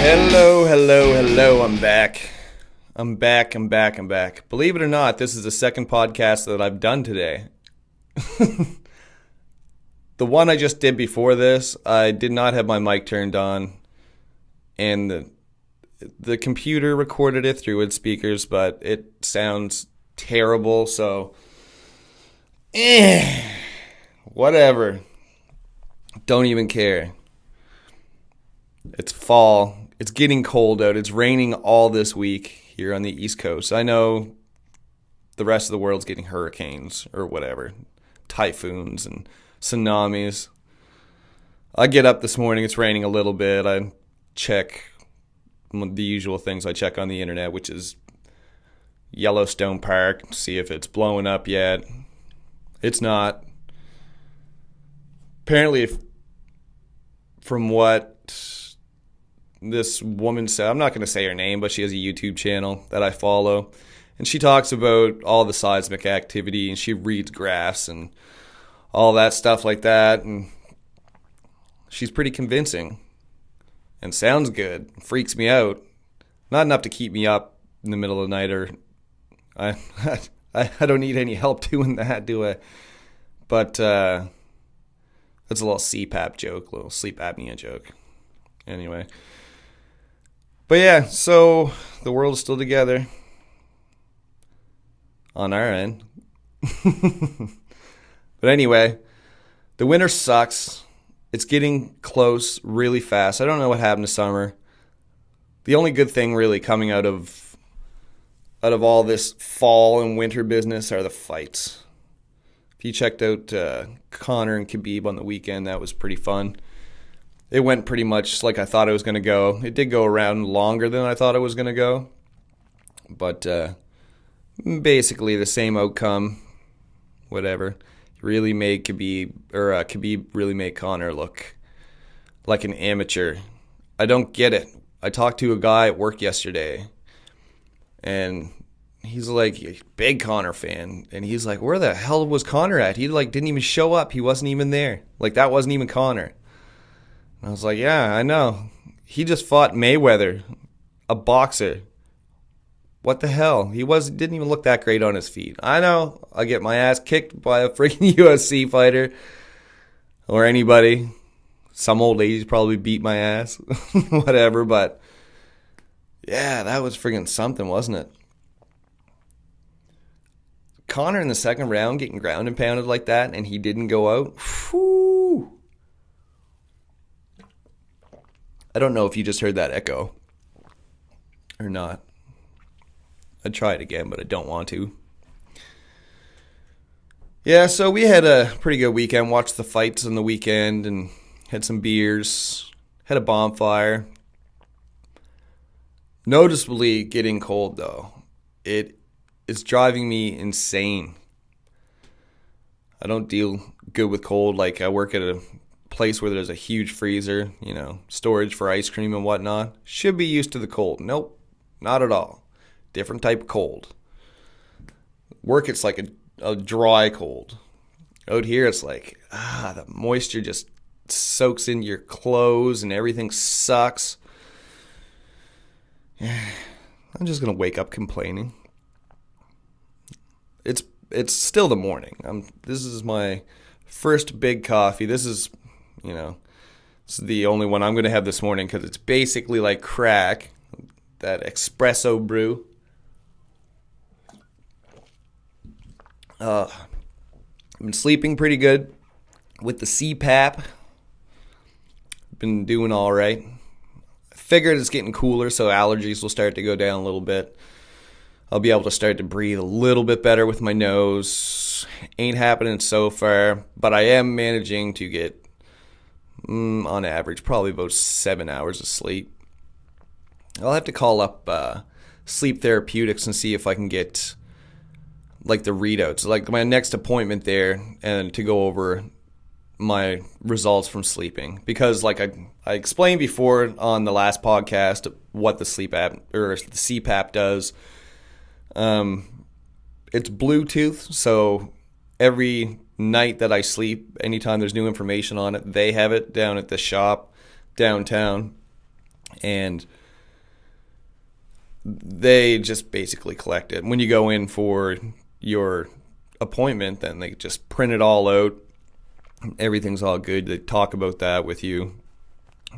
Hello. I'm back. Believe it or not, this is the second podcast that I've done today. The one I just did before this, I did not have my mic turned on, and the computer recorded it through its speakers, but it sounds terrible, so whatever. Don't even care. It's fall. It's getting cold out. It's raining all this week here on the East Coast. I know the rest of the world's getting hurricanes or whatever, typhoons and tsunamis. I get up this morning, it's raining a little bit. I check the usual things I check on the internet, which is Yellowstone Park, see if it's blowing up yet. It's not. Apparently, from what this woman said, I'm not going to say her name, but she has a YouTube channel that I follow, and she talks about all the seismic activity, and she reads graphs and all that stuff like that, and she's pretty convincing and sounds good. Freaks me out. Not enough to keep me up in the middle of the night, or I don't need any help doing that, do I? But that's a little CPAP joke, a little sleep apnea joke. Anyway. But yeah, so the world is still together on our end. But anyway, the winter sucks. It's getting close really fast. I don't know what happened to summer. The only good thing really coming out of all this fall and winter business are the fights. If you checked out Conor and Khabib on the weekend, that was pretty fun. It went pretty much like I thought it was going to go. It did go around longer than I thought it was going to go. But basically the same outcome, whatever. Really made Khabib really made Conor look like an amateur. I don't get it. I talked to a guy at work yesterday, and he's like a big Conor fan, and he's like, where the hell was Conor at? He didn't even show up. He wasn't even there. That wasn't even Conor. And I was like, yeah, I know. He just fought Mayweather, a boxer. What the hell? He didn't even look that great on his feet. I know. I get my ass kicked by a freaking UFC fighter or anybody. Some old ladies probably beat my ass. Whatever, but yeah, that was freaking something, wasn't it? Conor in the second round getting ground and pounded like that, and he didn't go out. Whew. I don't know if you just heard that echo or not. I'd try it again, but I don't want to. Yeah, so we had a pretty good weekend. Watched the fights on the weekend and had some beers. Had a bonfire. Noticeably getting cold, though. It is driving me insane. I don't deal good with cold. I work at a place where there's a huge freezer, storage for ice cream and whatnot. Should be used to the cold. Nope, not at all. Different type of cold. Work, it's like a dry cold. Out here, it's like, the moisture just soaks into your clothes and everything sucks. I'm just going to wake up complaining. It's still the morning. This is my first big coffee. This is the only one I'm going to have this morning because it's basically like crack, that espresso brew. I've been sleeping pretty good with the CPAP. Been doing all right. I figured it's getting cooler, so allergies will start to go down a little bit. I'll be able to start to breathe a little bit better with my nose. Ain't happening so far, but I am managing to get, on average, probably about 7 hours of sleep. I'll have to call up Sleep Therapeutics and see if I can get the readouts, my next appointment there, and to go over my results from sleeping, because I explained before on the last podcast what the sleep app or the CPAP does. It's Bluetooth, so every night that I sleep, anytime there's new information on it, they have it down at the shop downtown. and they just basically collect it. When you go in for your appointment, then they just print it all out. Everything's all good. They talk about that with you,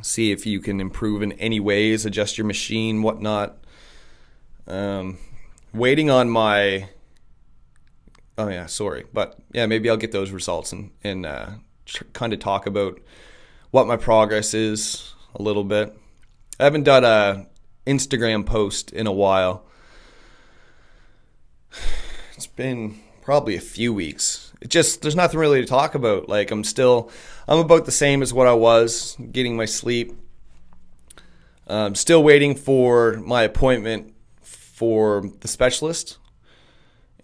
see if you can improve in any ways, adjust your machine, whatnot. Waiting on my... Oh, yeah, sorry. But, yeah, maybe I'll get those results and kind of talk about what my progress is a little bit. I haven't done a Instagram post in a while. It's been probably a few weeks. There's nothing really to talk about. Like, I'm about the same as what I was, getting my sleep. I'm still waiting for my appointment for the specialist,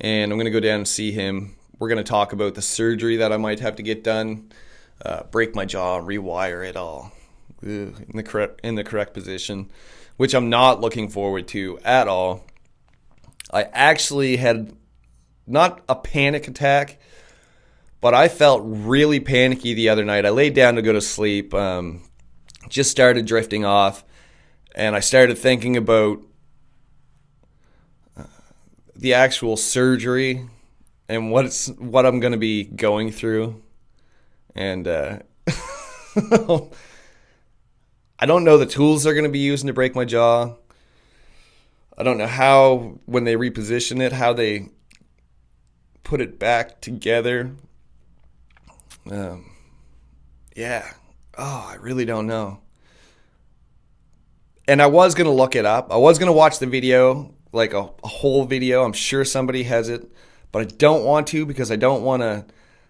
and I'm going to go down and see him. We're going to talk about the surgery that I might have to get done, break my jaw, rewire it all in the correct position, which I'm not looking forward to at all. I actually had not a panic attack, but I felt really panicky the other night. I laid down to go to sleep, just started drifting off, and I started thinking about the actual surgery and what I'm going to be going through. And I don't know the tools they're going to be using to break my jaw. I don't know how, when they reposition it, how they put it back together. Yeah. Oh, I really don't know. And I was going to look it up. I was going to watch the video, like a whole video. I'm sure somebody has it, but I don't want to because I don't want to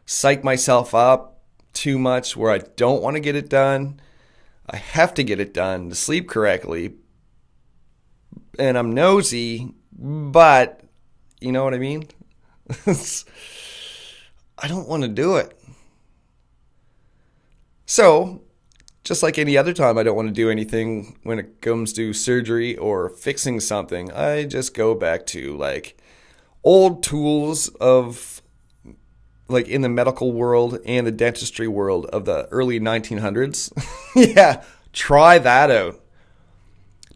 psych myself up too much where I don't want to get it done. I have to get it done to sleep correctly. And I'm nosy, but you know what I mean? I don't want to do it. So, just like any other time I don't want to do anything when it comes to surgery or fixing something, I just go back to like old tools of like in the medical world and the dentistry world of the early 1900s. Yeah, try that out.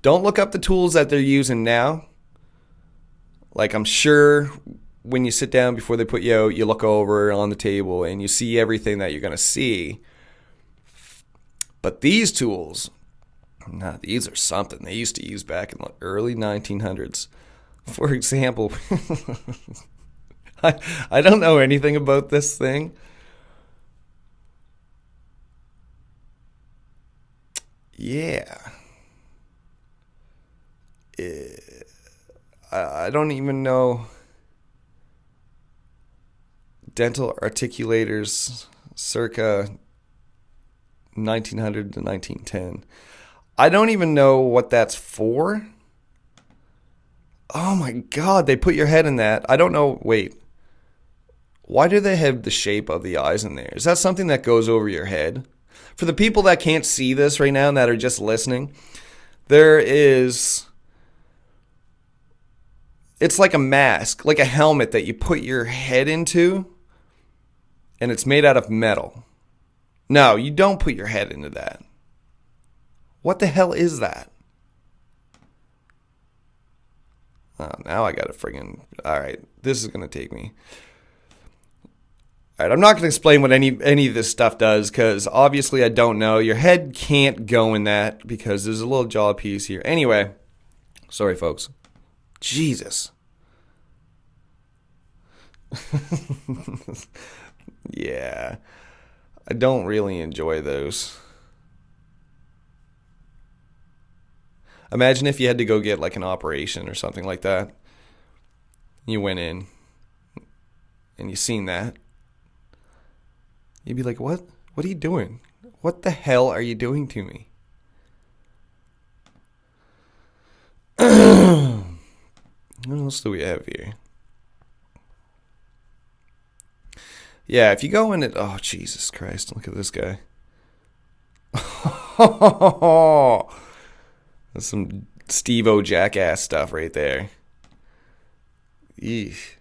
Don't look up the tools that they're using now. Like, I'm sure when you sit down before they put you out, you look over on the table and you see everything that you're going to see. But these tools, these are something they used to use back in the early 1900s. For example, I don't know anything about this thing. Yeah. I don't even know. Dental articulators circa 1900 to 1910. I don't even know what that's for. Oh my God, they put your head in that. I don't know. Wait. Why do they have the shape of the eyes in there? Is that something that goes over your head? For the people that can't see this right now and that are just listening, it's like a mask, like a helmet that you put your head into, and it's made out of metal. No, you don't put your head into that. What the hell is that? Oh, now I got to friggin'... All right, this is going to take me. All right, I'm not going to explain what any of this stuff does because obviously I don't know. Your head can't go in that because there's a little jaw piece here. Anyway, sorry, folks. Jesus. Yeah. I don't really enjoy those. Imagine if you had to go get like an operation or something like that. You went in and you seen that. You'd be like, what? What are you doing? What the hell are you doing to me? What else do we have here? Yeah, if you go in it... Oh, Jesus Christ. Look at this guy. That's some Steve-O jackass stuff right there. Eesh.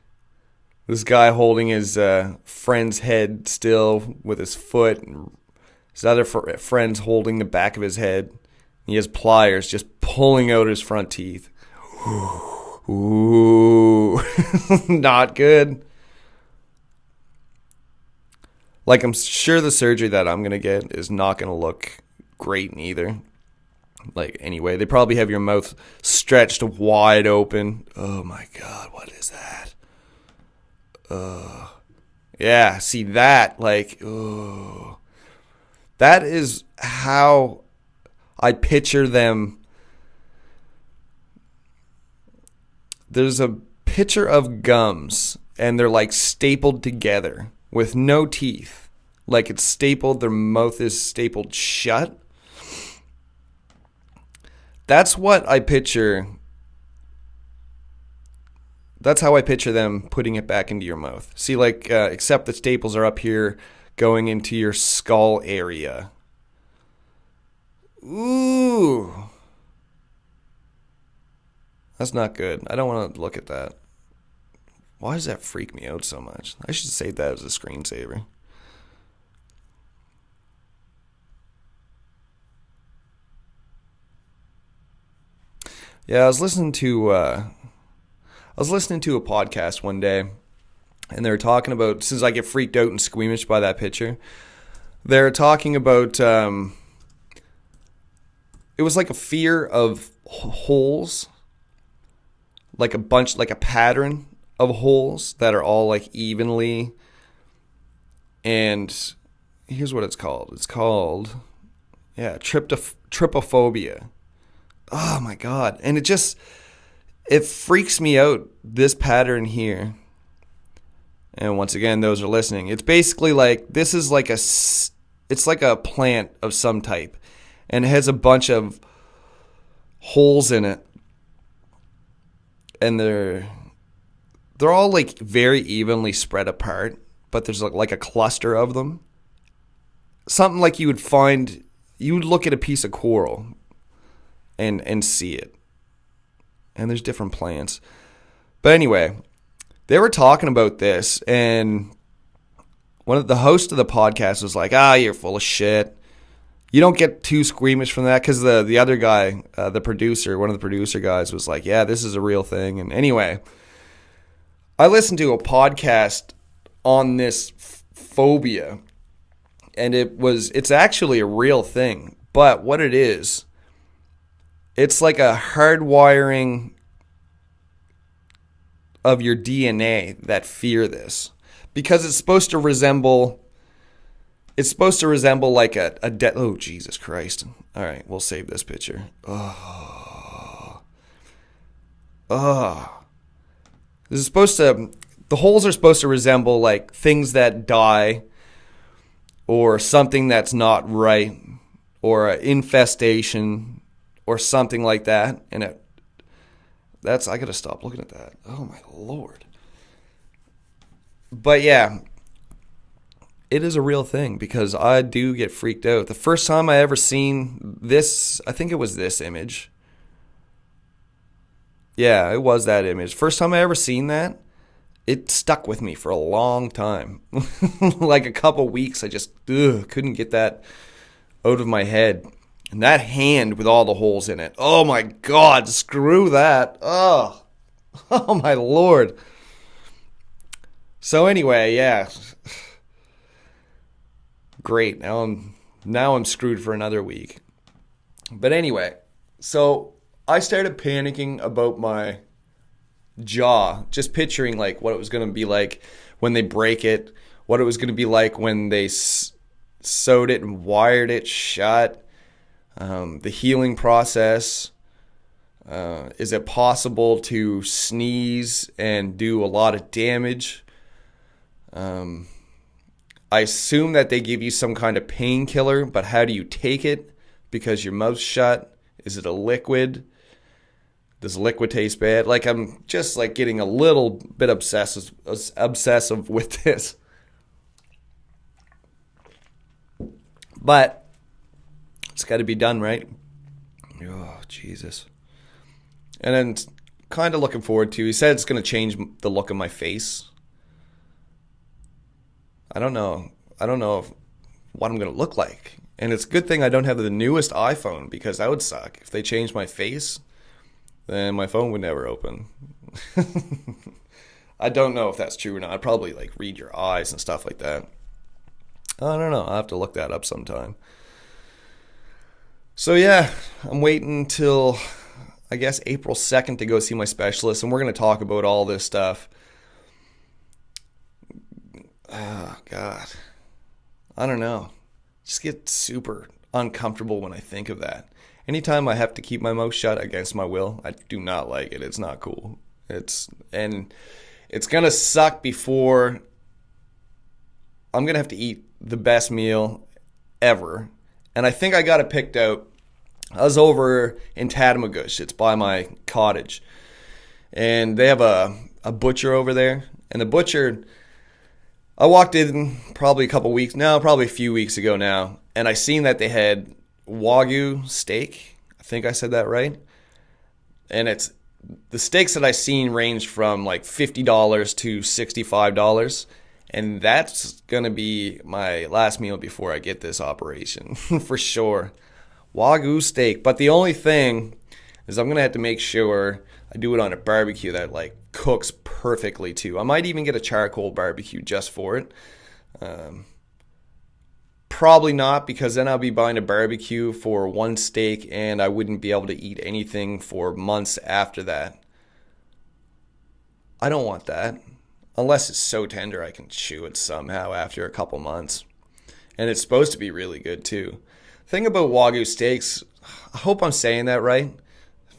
This guy holding his friend's head still with his foot. And his other friend's holding the back of his head. He has pliers just pulling out his front teeth. Ooh, not good. Like, I'm sure the surgery that I'm going to get is not going to look great either. Like, anyway, they probably have your mouth stretched wide open. Oh my God, what is that? Yeah, see that, like, that is how I picture them. There's a picture of gums, and they're like stapled together with no teeth. Like, it's stapled, their mouth is stapled shut. That's what I picture. That's how I picture them putting it back into your mouth. See, like, except the staples are up here going into your skull area. Ooh. That's not good. I don't want to look at that. Why does that freak me out so much? I should save that as a screensaver. Yeah, I was listening to a podcast one day, and they were talking about, since I get freaked out and squeamish by that picture, they're talking about it was like a fear of holes, like a pattern of holes that are all like evenly. And here's what it's called. It's called, trypophobia. Oh my God. And it freaks me out, this pattern here. And once again, those are listening. It's basically like, this is like it's like a plant of some type. And it has a bunch of holes in it. And they're all like very evenly spread apart. But there's like a cluster of them. Something like you would look at a piece of coral and see it. And there's different plants. But anyway, they were talking about this, and the host of the podcast was like, you're full of shit. You don't get too squeamish from that, because the other guy, one of the producer guys was like, yeah, this is a real thing. And anyway, I listened to a podcast on this phobia, and it's actually a real thing. But what it is, it's like a hardwiring of your DNA that fear this, because it's supposed to resemble like oh, Jesus Christ. All right, we'll save this picture. The holes are supposed to resemble like things that die, or something that's not right, or an infestation, or something like that. And I gotta stop looking at that. Oh my Lord. But yeah, it is a real thing, because I do get freaked out. The first time I ever seen this, I think it was this image. Yeah, it was that image. First time I ever seen that, it stuck with me for a long time. Like a couple weeks, I just couldn't get that out of my head. And that hand with all the holes in it. Oh my God, screw that. Oh my Lord. So anyway, yeah. Great. Now I'm screwed for another week. But anyway, so I started panicking about my jaw, just picturing like what it was going to be like when they break it, what it was going to be like when they sewed it and wired it shut, the healing process. Is it possible to sneeze and do a lot of damage? I assume that they give you some kind of painkiller, but how do you take it? Because your mouth's shut. Is it a liquid? Does liquid taste bad? Like, I'm just like getting a little bit obsessive with this. But it's got to be done, right? Oh, Jesus. And then kind of looking forward to, he said it's going to change the look of my face. I don't know what I'm going to look like And it's a good thing I don't have the newest iPhone, because that would suck. If they changed my face, then my phone would never open. I don't know if that's true or not. I'd probably like read your eyes and stuff like that. I don't know. I'll have to look that up sometime. So yeah, I'm waiting until, I guess, April 2nd to go see my specialist, and we're going to talk about all this stuff. Oh, God. I don't know. Just get super uncomfortable when I think of that. Anytime I have to keep my mouth shut against my will, I do not like it. It's not cool. It's going to suck before I'm going to have to eat the best meal ever. And I think I got it picked out. I was over in Tatamagouche. It's by my cottage. And they have a butcher over there. And the butcher, I walked in probably a few weeks ago now. And I seen that they had Wagyu steak. I think I said that right. And the steaks that I seen range from like $50 to $65. And that's going to be my last meal before I get this operation, for sure. Wagyu steak. But the only thing is I'm going to have to make sure I do it on a barbecue that like cooks perfectly too. I might even get a charcoal barbecue just for it. Probably not, because then I'll be buying a barbecue for one steak and I wouldn't be able to eat anything for months after that. I don't want that. Unless it's so tender I can chew it somehow after a couple months. And it's supposed to be really good too. Thing about Wagyu steaks, I hope I'm saying that right.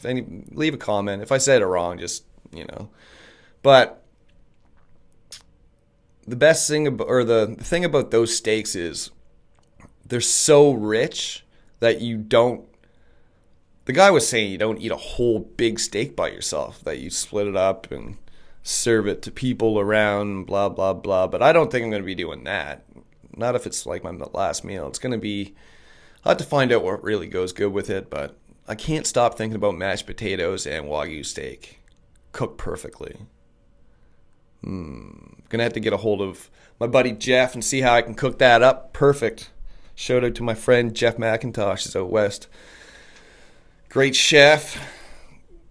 Leave a comment. If I said it wrong, just, But the best thing the thing about those steaks is they're so rich that the guy was saying you don't eat a whole big steak by yourself, that you split it up and serve it to people around, blah, blah, blah. But I don't think I'm going to be doing that. Not if it's like my last meal. It's going to be, I'll have to find out what really goes good with it, but I can't stop thinking about mashed potatoes and Wagyu steak cooked perfectly. Gonna have to get a hold of my buddy Jeff and see how I can cook that up perfect. Shout out to my friend Jeff McIntosh, is out west. Great chef,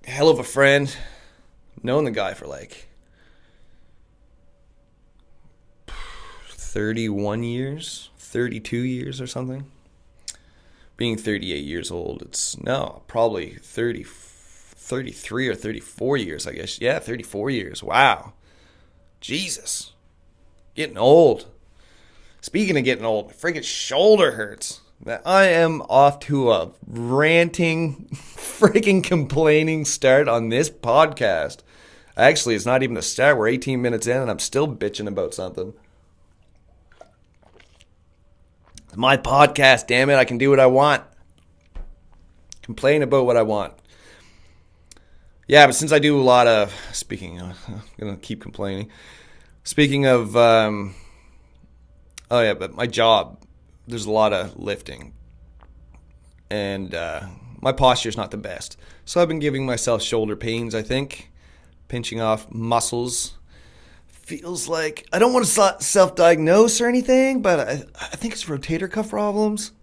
hell of a friend. Known the guy for like 31 years, 32 years or something. Being 38 years old, probably 33 or 34 years, I guess. Yeah, 34 years. Wow. Jesus. Getting old. Speaking of getting old, my freaking shoulder hurts. I am off to a ranting, freaking complaining start on this podcast. Actually, it's not even a start. We're 18 minutes in and I'm still bitching about something. It's my podcast, damn it. I can do what I want. Complain about what I want. Yeah, but since I do a lot of, I'm going to keep complaining. Speaking of, but my job, there's a lot of lifting. And my posture's not the best. So I've been giving myself shoulder pains, I think. Pinching off muscles. Feels like, I don't want to self-diagnose or anything, but I think it's rotator cuff problems.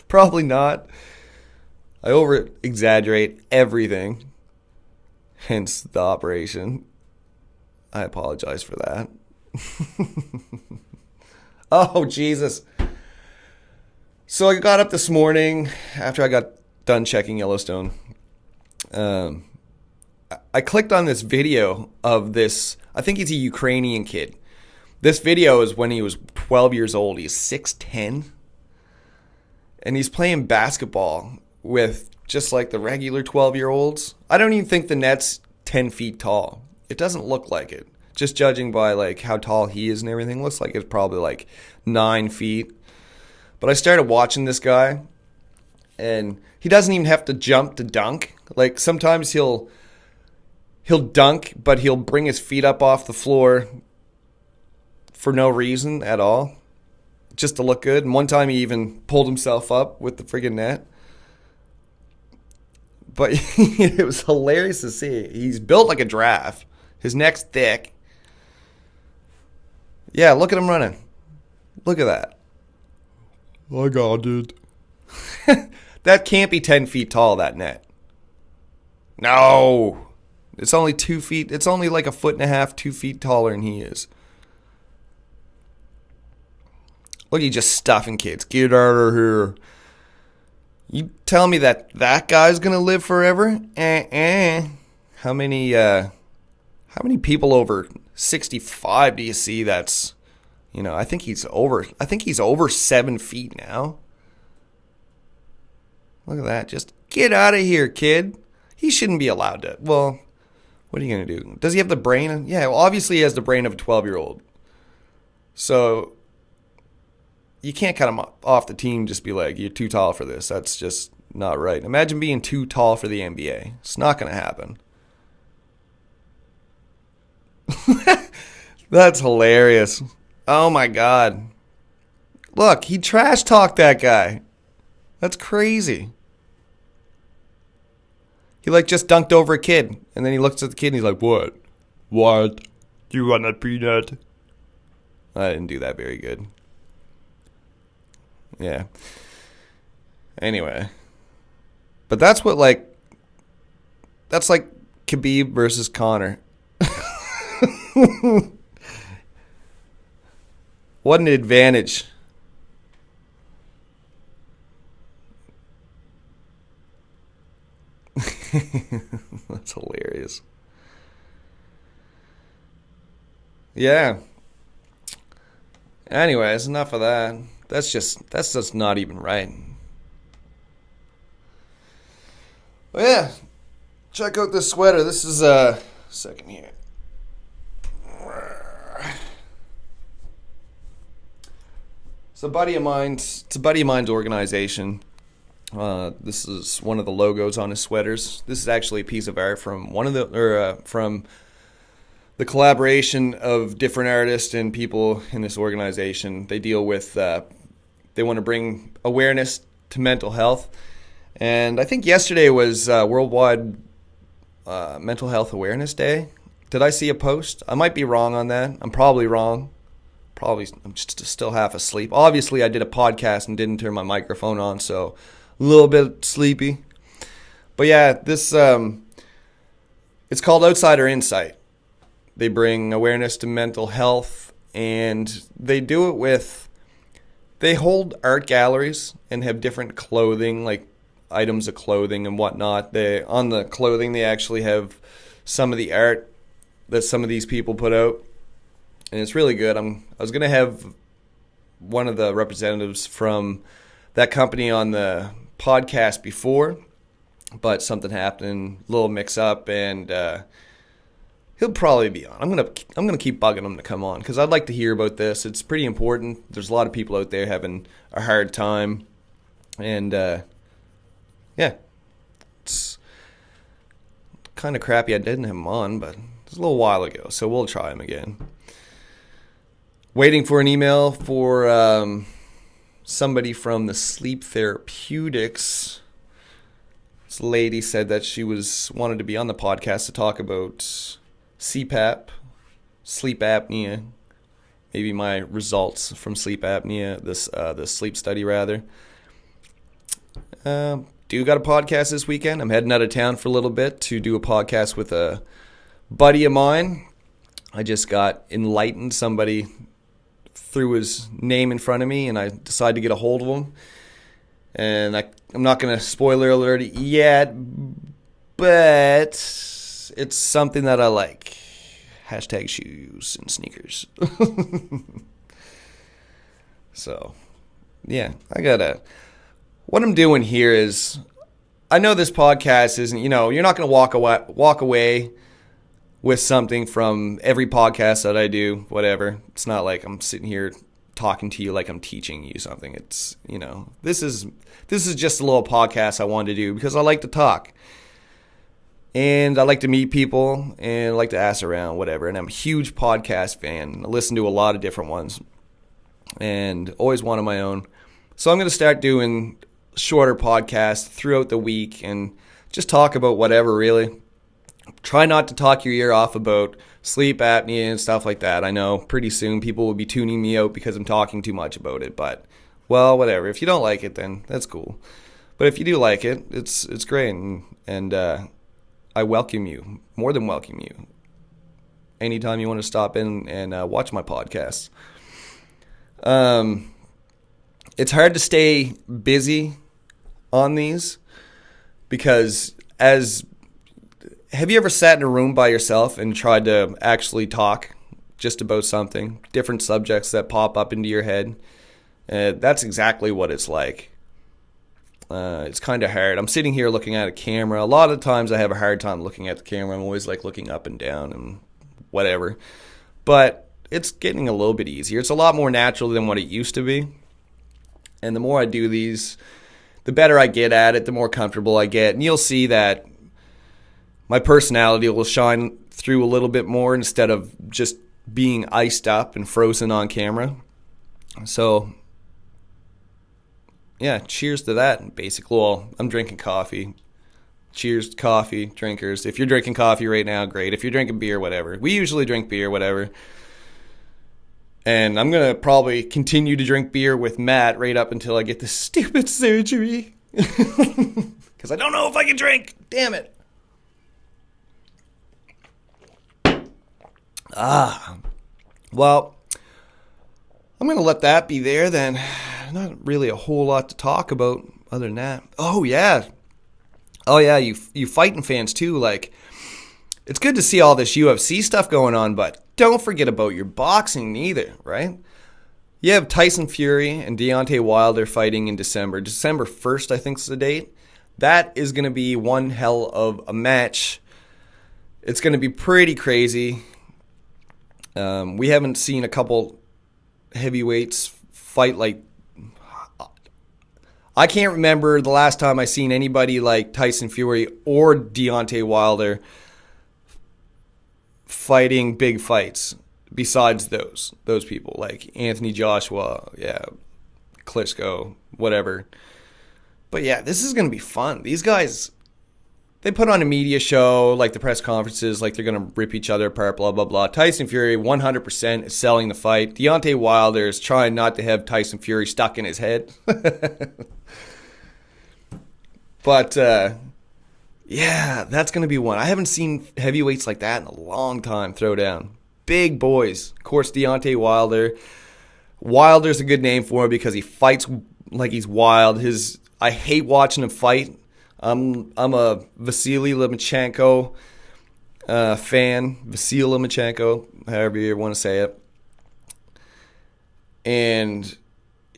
Probably not. I over-exaggerate everything. Hence the operation. I apologize for that. Oh, Jesus. So I got up this morning after I got done checking Yellowstone. I clicked on this video of this, I think he's a Ukrainian kid. This video is when he was 12 years old. He's 6'10". And he's playing basketball with just like the regular 12-year-olds. I don't even think the net's 10 feet tall. It doesn't look like it. Just judging by like how tall he is and everything, looks like it's probably like 9 feet. But I started watching this guy, and he doesn't even have to jump to dunk. Like sometimes he'll dunk, but he'll bring his feet up off the floor for no reason at all, just to look good. And one time he even pulled himself up with the friggin' net. But it was hilarious to see. He's built like a giraffe. His neck's thick. Yeah, look at him running. Look at that. I got it. That can't be 10 feet tall, that net. No. It's only 2 feet. It's only like a foot and a half, 2 feet taller than he is. Look, you just stuffing kids. Get out of here. You tell me that guy's going to live forever? How many people over 65 do you see that's, I think he's over 7 feet now. Look at that. Just get out of here, kid. He shouldn't be allowed to. Well, what are you going to do? Does he have the brain? Yeah, well, obviously he has the brain of a 12-year-old. So you can't cut him off the team, just be like, you're too tall for this. That's just not right. Imagine being too tall for the NBA. It's not going to happen. That's hilarious. Oh my God. Look, he trash talked that guy. That's crazy. He just dunked over a kid, and then he looks at the kid and he's like, "What? What? Do you want a peanut?" I didn't do that very good. Yeah. Anyway. But that's like Khabib versus Conor. What an advantage. That's hilarious. Yeah. Anyways, enough of that. That's just not even right. Well, yeah. Check out this sweater. This is second here. It's a buddy of mine's organization. This is one of the logos on his sweaters. This is actually a piece of art from from the collaboration of different artists and people in this organization. They deal with they want to bring awareness to mental health, and I think yesterday was Worldwide Mental Health Awareness Day. Did I see a post? I might be wrong on that. I'm probably wrong. I'm just still half asleep. Obviously, I did a podcast and didn't turn my microphone on, so a little bit sleepy. But yeah, this it's called Outsider Insight. They bring awareness to mental health, and they do it they hold art galleries and have different clothing, like items of clothing and whatnot. On the clothing, they actually have some of the art that some of these people put out, and it's really good. I was going to have one of the representatives from that company on the podcast before, but something happened, a little mix up, and he'll probably be on. I'm gonna keep bugging him to come on because I'd like to hear about this. It's pretty important. There's a lot of people out there having a hard time, and yeah, it's kind of crappy I didn't have him on, but it was a little while ago, so we'll try him again. Waiting for an email for somebody from the sleep therapeutics. This lady said that she wanted to be on the podcast to talk about CPAP, sleep apnea, maybe my results from sleep apnea, the sleep study rather. Do got a podcast this weekend. I'm heading out of town for a little bit to do a podcast with a buddy of mine. I just got enlightened. Somebody threw his name in front of me, and I decided to get a hold of him. And I'm not going to spoiler alert it yet, but it's something that I like. Hashtag shoes and sneakers. So, yeah, what I'm doing here is, I know this podcast isn't, you're not going to walk away with something from every podcast that I do, whatever. It's not like I'm sitting here talking to you like I'm teaching you something. It's, this is just a little podcast I wanted to do because I like to talk. And I like to meet people and I like to ask around, whatever. And I'm a huge podcast fan. I listen to a lot of different ones and always one of my own. So I'm going to start doing shorter podcasts throughout the week and just talk about whatever, really. Try not to talk your ear off about sleep apnea and stuff like that. I know pretty soon people will be tuning me out because I'm talking too much about it, but well, whatever. If you don't like it, then that's cool. But if you do like it, it's great, and I welcome you, more than welcome you, anytime you want to stop in and watch my podcasts. It's hard to stay busy on these because have you ever sat in a room by yourself and tried to actually talk just about something, different subjects that pop up into your head? That's exactly what it's like. It's kind of hard. I'm sitting here looking at a camera. A lot of times I have a hard time looking at the camera. I'm always like looking up and down and whatever. But it's getting a little bit easier. It's a lot more natural than what it used to be. And the more I do these, the better I get at it, the more comfortable I get. And you'll see that my personality will shine through a little bit more instead of just being iced up and frozen on camera. So, yeah, cheers to that. Basically, well, I'm drinking coffee. Cheers to coffee drinkers. If you're drinking coffee right now, great. If you're drinking beer, whatever. We usually drink beer, whatever. And I'm going to probably continue to drink beer with Matt right up until I get this stupid surgery. Because I don't know if I can drink. Damn it. Well, I'm going to let that be there then. Not really a whole lot to talk about other than that. Oh, yeah, you fighting fans too. Like, it's good to see all this UFC stuff going on, but don't forget about your boxing either, right? You have Tyson Fury and Deontay Wilder fighting in December. December 1st, I think is the date. That is going to be one hell of a match. It's going to be pretty crazy. We haven't seen a couple heavyweights fight like... I can't remember the last time I seen anybody like Tyson Fury or Deontay Wilder fighting big fights besides those people like Anthony Joshua, Klitschko, whatever. But yeah, this is going to be fun. These guys, they put on a media show, like the press conferences, like they're going to rip each other apart, blah, blah, blah. Tyson Fury 100% is selling the fight. Deontay Wilder is trying not to have Tyson Fury stuck in his head. But, yeah, that's going to be one. I haven't seen heavyweights like that in a long time throw down. Big boys. Of course, Deontay Wilder. Wilder's a good name for him because he fights like he's wild. I hate watching him fight. I'm a Vasily Lomachenko fan. Vasily Lomachenko, however you want to say it. And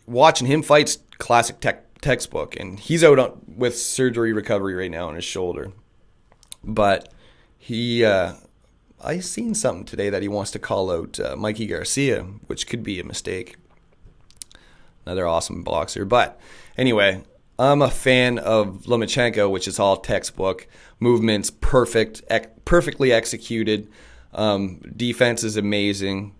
watching him fight's classic textbook. And he's out with surgery recovery right now on his shoulder. But I seen something today that he wants to call out Mikey Garcia, which could be a mistake. Another awesome boxer. But anyway, I'm a fan of Lomachenko, which is all textbook. Movements perfectly executed. Defense is amazing.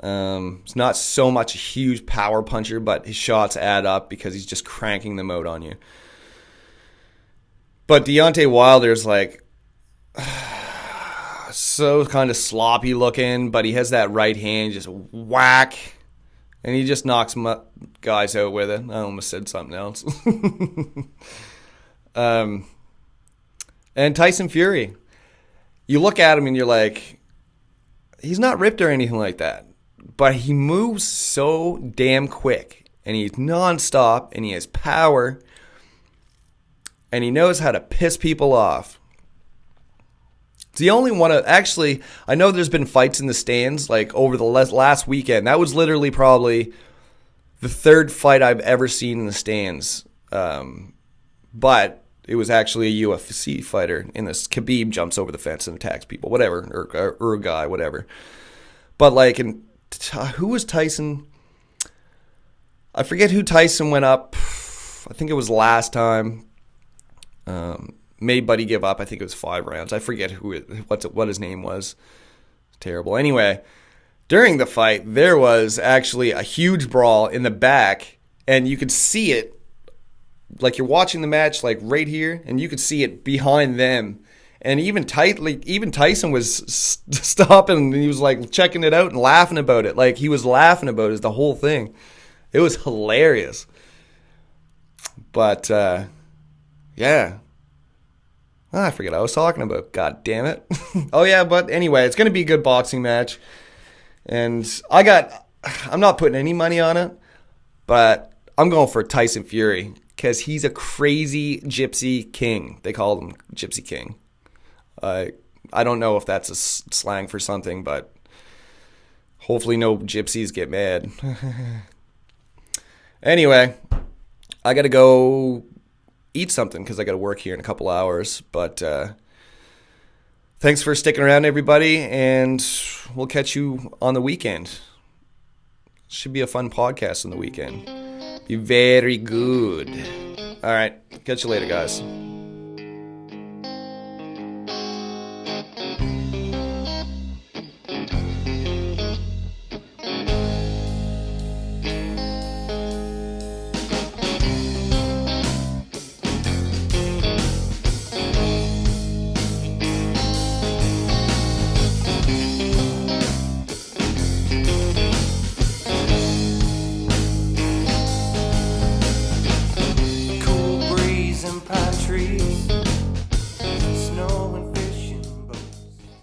He's not so much a huge power puncher, but his shots add up because he's just cranking them out on you. But Deontay Wilder's like so kind of sloppy looking, but he has that right hand, just whack, and he just knocks guys out with it. I almost said something else. And Tyson Fury, you look at him and you're like, he's not ripped or anything like that, but he moves so damn quick, and he's nonstop, and he has power, and he knows how to piss people off. It's the only one. Actually, I know there's been fights in the stands like over the last weekend. That was literally probably the third fight I've ever seen in the stands. But it was actually a UFC fighter. In this, Khabib jumps over the fence and attacks people, whatever, or a guy, whatever. But like, who was Tyson? I forget who Tyson went up. I think it was last time. Made Buddy give up. I think it was 5 rounds. I forget what his name was. Terrible. Anyway, during the fight, there was actually a huge brawl in the back, and you could see it. Like you're watching the match, like right here, and you could see it behind them. And even Tyson was stopping, and he was like checking it out and laughing about it. Like he was laughing about it, the whole thing. It was hilarious. But, yeah. I forget what I was talking about. God damn it. Oh, yeah, but anyway, it's going to be a good boxing match. And I'm not putting any money on it, but I'm going for Tyson Fury because he's a crazy gypsy king. They call him Gypsy King. I don't know if that's a slang for something, but hopefully no gypsies get mad. Anyway, I got to go eat something because I got to work here in a couple hours. But thanks for sticking around, everybody, and we'll catch you on the weekend. Should be a fun podcast on the weekend. Be very good. All right, catch you later, guys. Trees